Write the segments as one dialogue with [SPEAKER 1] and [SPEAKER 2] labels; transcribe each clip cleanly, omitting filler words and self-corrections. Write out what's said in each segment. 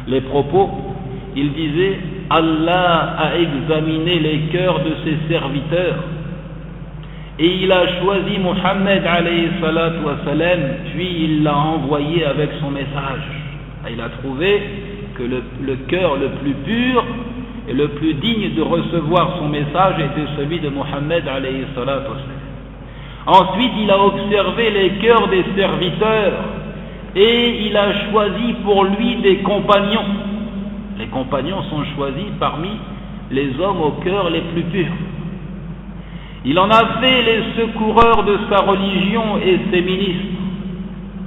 [SPEAKER 1] les propos, il disait: Allah a examiné les cœurs de ses serviteurs et il a choisi Muhammad alayhi salatu wa salam, puis il l'a envoyé avec son message. Il a trouvé que le cœur le plus pur et le plus digne de recevoir son message était celui de Muhammad alayhi salatu wa salam. Ensuite, il a observé les cœurs des serviteurs et il a choisi pour lui des compagnons. Les compagnons sont choisis parmi les hommes au cœur les plus purs. Il en a fait les secoureurs de sa religion et ses ministres.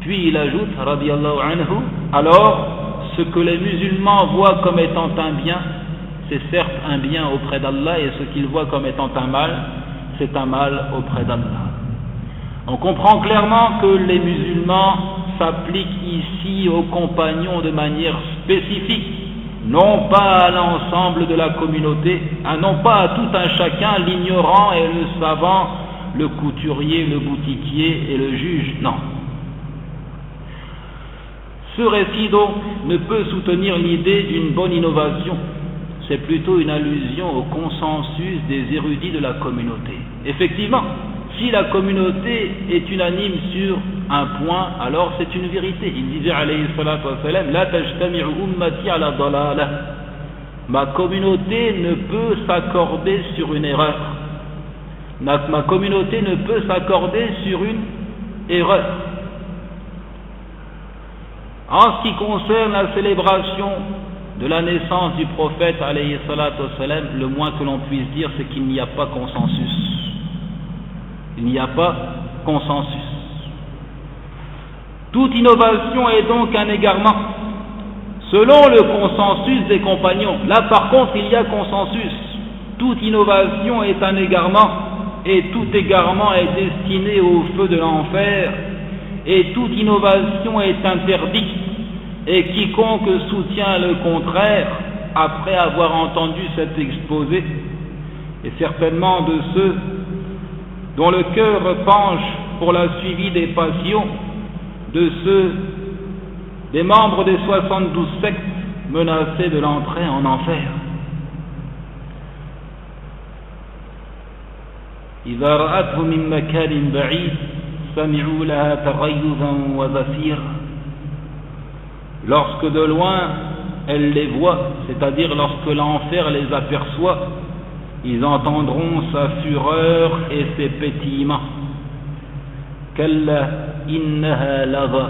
[SPEAKER 1] Puis il ajoute, radiyallahu anhu, alors ce que les musulmans voient comme étant un bien, c'est certes un bien auprès d'Allah, et ce qu'ils voient comme étant un mal, c'est un mal auprès d'Allah. On comprend clairement que les musulmans s'appliquent ici aux compagnons de manière spécifique, non pas à l'ensemble de la communauté, non pas à tout un chacun, l'ignorant et le savant, le couturier, le boutiquier et le juge, non. Ce récit donc ne peut soutenir l'idée d'une bonne innovation, c'est plutôt une allusion au consensus des érudits de la communauté. Effectivement, si la communauté est unanime sur un point, alors c'est une vérité. Il disait alayhi salatu wa salam: la tajtami'u ummati ala dalalah. Ma communauté ne peut s'accorder sur une erreur. Ma communauté ne peut s'accorder sur une erreur. En ce qui concerne la célébration de la naissance du prophète alayhi salatu wa salam, le moins que l'on puisse dire, c'est qu'il n'y a pas consensus. Il n'y a pas consensus. Toute innovation est donc un égarement, selon le consensus des compagnons. Là par contre il y a consensus. Toute innovation est un égarement, et tout égarement est destiné au feu de l'enfer, et toute innovation est interdite, et quiconque soutient le contraire, après avoir entendu cet exposé, est certainement de ceux dont le cœur penche pour la suivi des passions, de ceux des membres des 72 sectes menacés de l'entrée en enfer. إذا رأته من مكان بعيد سمعوا لها تغيظا وزفيرا. Lorsque de loin elle les voit, c'est-à-dire lorsque l'enfer les aperçoit, ils entendront sa fureur et ses pétillements. Kalla innaha lagha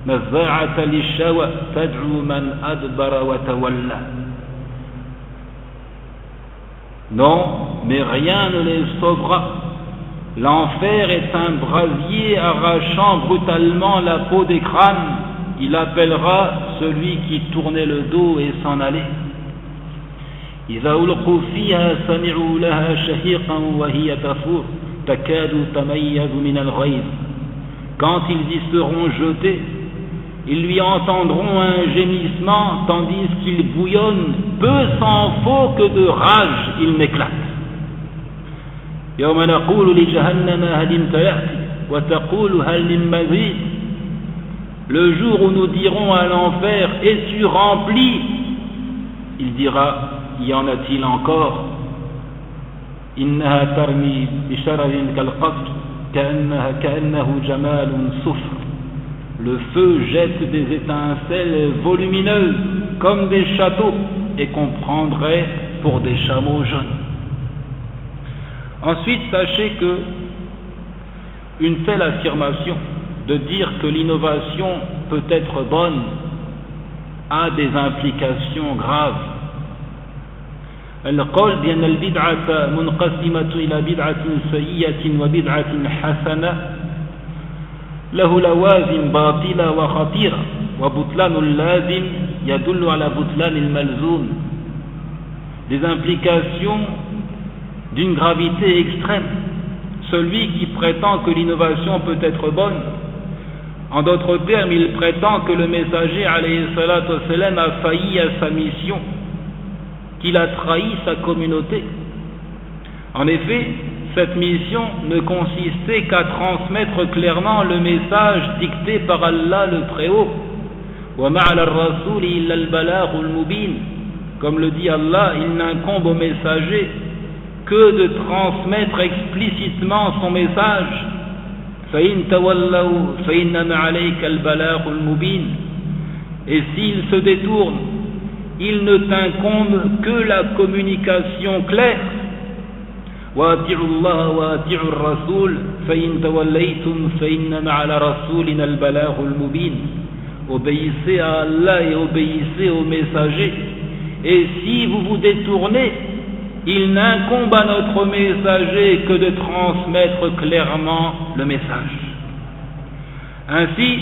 [SPEAKER 1] nazza'ata lish-shawa tad'u man adbara wa tawalla. Non, mais rien ne les sauvera. L'enfer est un brasier arrachant brutalement la peau des crânes. Il appellera celui qui tournait le dos et s'en allait. إذا ألقوا فيها سمعوا لها شهيقا وهي تفور تكاد تميز من الغيظ. Quand ils y seront jetés, ils lui entendront un gémissement tandis qu'il bouillonne, peu s'en faut que de rage il m'éclate. يوم نقول لجهنم هل امتلأت وتقول هل من مزيد. Le jour où nous dirons à l'enfer: es-tu rempli? Il dira: y en a-t-il encore? إنها ترمي بشرر كالقصر كأنه جمال صفر. Le feu jette des étincelles volumineuses comme des châteaux et qu'on prendrait pour des chameaux jaunes. Ensuite, sachez que une telle affirmation de dire que l'innovation peut être bonne a des implications graves. القول بأن البدعة منقسمة إلى بدعة سيئة وبدعة حسنة له لوازم باطلة وخطيرة وبطلان اللازم يدل على بطلان الملزوم. Des implications d'une gravité extrême. Celui qui prétend que l'innovation peut être bonne, en d'autres termes, il prétend que le messager alayhi salatu wassalam a failli à sa mission, qu'il a trahi sa communauté. En effet, cette mission ne consistait qu'à transmettre clairement le message dicté par Allah le Très-Haut, وَمَا عَلَى الرَّسُولِ إِلَّا الْبَلَاغُ الْمُبِينُ. Comme le dit Allah, il n'incombe au messager que de transmettre explicitement son message. فَإِن تَوَلَّوْا فَإِنَّمَا عَلَيْكَ الْبَلَاغُ الْمُبِينُ. Et s'ils se détournent, il ne t'incombe que la communication claire. وَأَطِيعُوا اللَّهَ وَأَطِيعُوا الرَّسُولَ فَإِن تَوَلَّيْتُمْ فَإِنَّمَا عَلَى رَسُولِنَا الْبَلَاغُ الْمُبِينُ. Obéissez à Allah et obéissez aux messagers. Et si vous vous détournez, il n'incombe à notre messager que de transmettre clairement le message. Ainsi,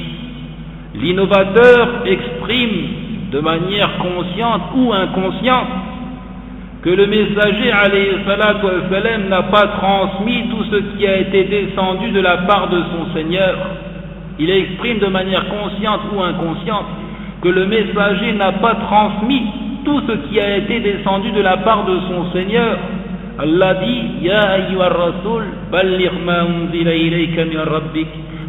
[SPEAKER 1] l'innovateur exprime de manière consciente ou inconsciente que le messager alayhi salatu wassalam n'a pas transmis tout ce qui a été descendu de la part de son Seigneur. Il exprime de manière consciente ou inconsciente que le messager n'a pas transmis tout ce qui a été descendu de la part de son Seigneur. Allah dit Ya ayyuha ar-rasul balligh ma unzila ilayka min rabbik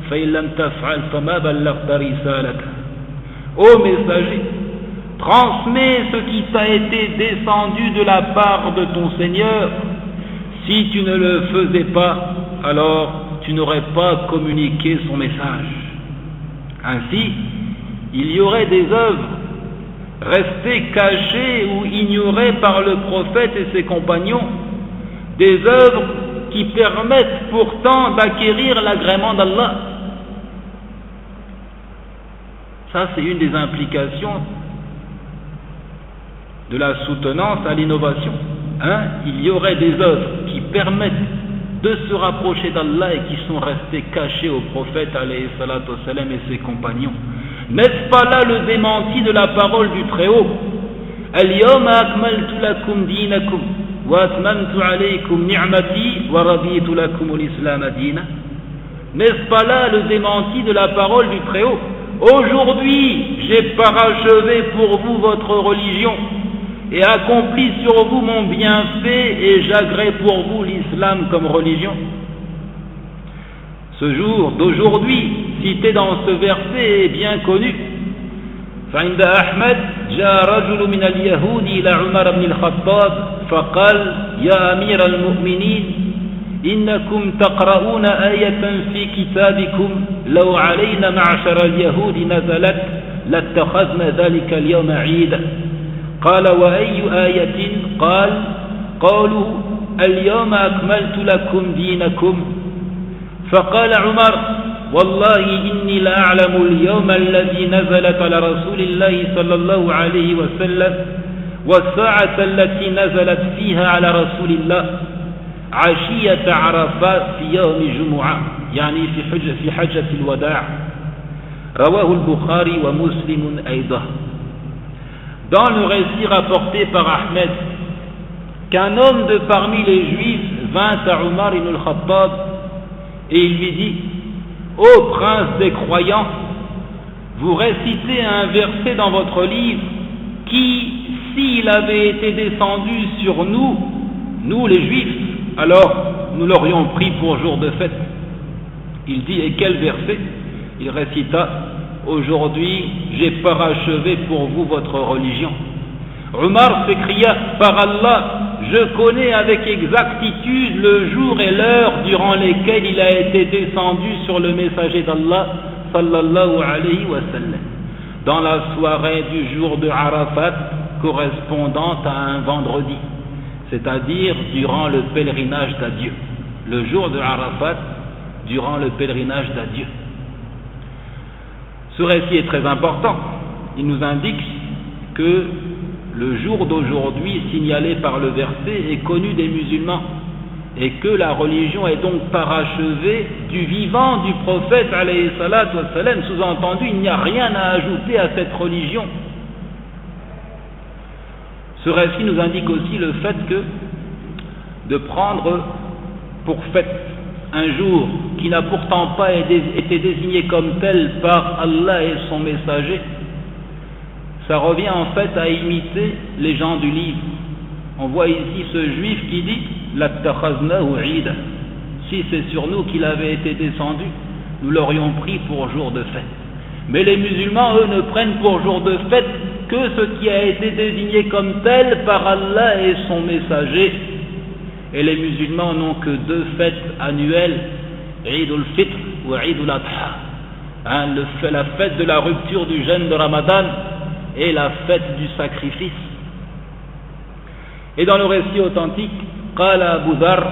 [SPEAKER 1] fa in lam taf'al fama ballaghta risalata. Ô messager, transmets ce qui t'a été descendu de la part de ton Seigneur. Si tu ne le faisais pas, alors tu n'aurais pas communiqué son message. Ainsi, il y aurait des œuvres restées cachées ou ignorées par le prophète et ses compagnons, des œuvres qui permettent pourtant d'acquérir l'agrément d'Allah. Ça, c'est une des implications de la soutenance à l'innovation. Il y aurait des œuvres qui permettent de se rapprocher d'Allah et qui sont restées cachées au prophète alayhi salatu wassalam et ses compagnons. N'est-ce pas là le démenti de la parole du Très-Haut? Al-yawma akmaltu lakum dinakum wa atmamtu alaykum ni'mati wa raditu lakum al-islam dina. N'est-ce pas là le démenti de la parole du Très-Haut? Aujourd'hui, j'ai parachevé pour vous votre religion et accompli sur vous mon bienfait et j'agrée pour vous l'islam comme religion. Ce jour d'aujourd'hui, cité dans ce verset, est bien connu. فعند أحمد جاء رجل من اليهود إلى عمر بن الخطاب فقال يا أمير المؤمنين إنكم تقرؤون آية في كتابكم لو علينا معشر اليهود نزلت لاتخذنا ذلك اليوم عيدا. قال وأي آية؟ قال قالوا اليوم أكملت لكم دينكم. فقال عمر والله إني لا أعلم اليوم الذي نزلت على رسول الله صلى الله عليه وسلم والساعة التي نزلت فيها على رسول الله عشية عرفات في يوم جمعة يعني في حجة الوداع. رواه البخاري ومسلم أيضا. Dans le récit rapporté par Ahmed, qu'un homme de parmi les Juifs vint à Umar ibn al-Khattab et il lui dit: Ô prince des croyants, vous récitez un verset dans votre livre qui, s'il avait été descendu sur nous, nous les Juifs, alors nous l'aurions pris pour jour de fête. Il dit: et quel verset? Il récita: aujourd'hui j'ai parachevé pour vous votre religion. Umar s'écria: par Allah, je connais avec exactitude le jour et l'heure durant lesquels il a été descendu sur le messager d'Allah sallallahu alayhi wa sallam, dans la soirée du jour de Arafat correspondant à un vendredi, c'est-à-dire durant le pèlerinage d'adieu, le jour de Arafat durant le pèlerinage d'adieu. Ce récit est très important. Il nous indique que le jour d'aujourd'hui signalé par le verset est connu des musulmans et que la religion est donc parachevée du vivant du prophète alayhi salatu wassalam. Sous-entendu, il n'y a rien à ajouter à cette religion. Ce récit nous indique aussi le fait que de prendre pour fête un jour qui n'a pourtant pas été désigné comme tel par Allah et son messager, ça revient en fait à imiter les gens du livre. On voit ici ce juif qui dit Lattakhadnahu Eid. Si c'est sur nous qu'il avait été descendu, nous l'aurions pris pour jour de fête. Mais les musulmans, eux, ne prennent pour jour de fête que ce qui a été désigné comme tel par Allah et son messager. Et les musulmans n'ont que deux fêtes annuelles, Eid al-Fitr ou Eid al-Adha. La fête de la rupture du jeûne de Ramadan et la fête du sacrifice. Et dans le récit authentique, قال أبو ذر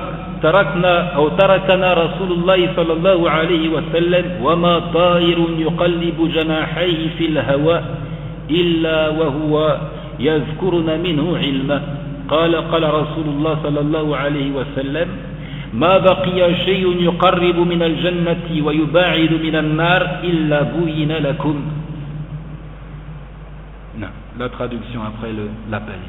[SPEAKER 1] تركنا رسول الله صلى الله عليه وسلم وما طائر يقلب جناحيه في الهواء إلا وهو يذكرنا منه علما قال رسول الله صلى الله عليه وسلم ما بقي شيء يقرب من الجنة ويباعد من النار إلا بين لكم. La traduction après l'appel.